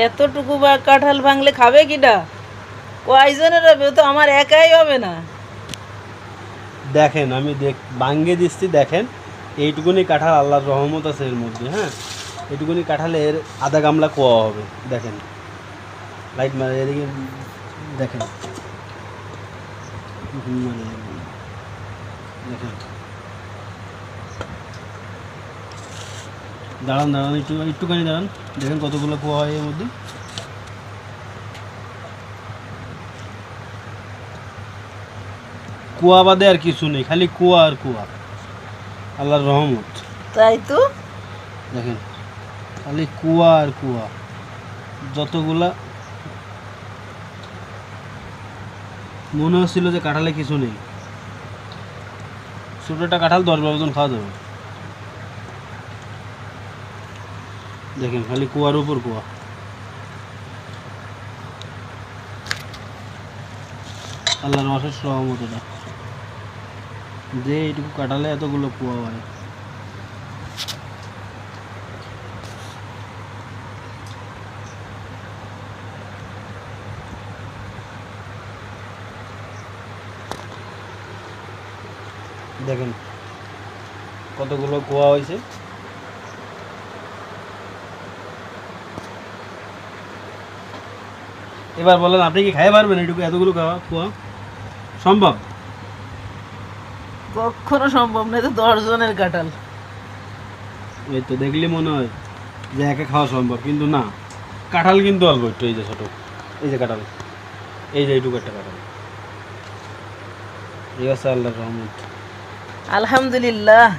এতটুকু বা কাঁঠাল ভাঙলে খাবে কিটা? কয়জনের হবে? ও তো আমার একাই হবে না। দেখেন আমি ভাঙ্গে দিচ্ছি, দেখেন এইটুকুনি কাঁঠাল আল্লাহর রহমত আছে এর মধ্যে। হ্যাঁ, এইটুকুনি কাঁঠালের আধা গামলা কোয়া হবে। দেখেন লাইট মারে এদিকে, দেখেন মানে দেখেন, দাঁড়ান দাঁড়ান একটুখানি দাঁড়ান, দেখেন কতগুলো কোয়া হয় এর মধ্যে। কুয়া বাদে আর কিছু নেই, খালি কুয়া আর কুয়া, আল্লাহর রহমত। তাই তো। দেখেন খালি কুয়া আর কুয়া, যতগুলা মনে হচ্ছিল যে কাঁঠালে কিছু নেই। ছোটোটা কাঁঠাল 10-12 জন খাওয়া যাবে। দেখেন খালি কুয়ার উপর কুয়া। আল্লাহর অশেষ রহমত এটা, যে এইটুকু কাঁঠালে এতগুলো কুয়া হয়। দেখেন কতগুলো কুয়া হয়েছে। এবার বলেন আপনি কি খাইতে পারবেন এইটুকু এতগুলো খাওয়া কুয়া? সম্ভব? কখনো সম্ভব নয়, তো 10 জনের কাঁঠাল। এই তো দেখলে মনে হয় যে একা খাওয়া সম্ভব, কিন্তু না, কাঁঠাল কিন্তু অল্প একটু। এই যে ছোট, এই যে কাঁঠাল, এই যে এইটুকু একটা কাঁঠাল, এই আছে আল্লাহর রহমত। আলহামদুলিল্লাহ।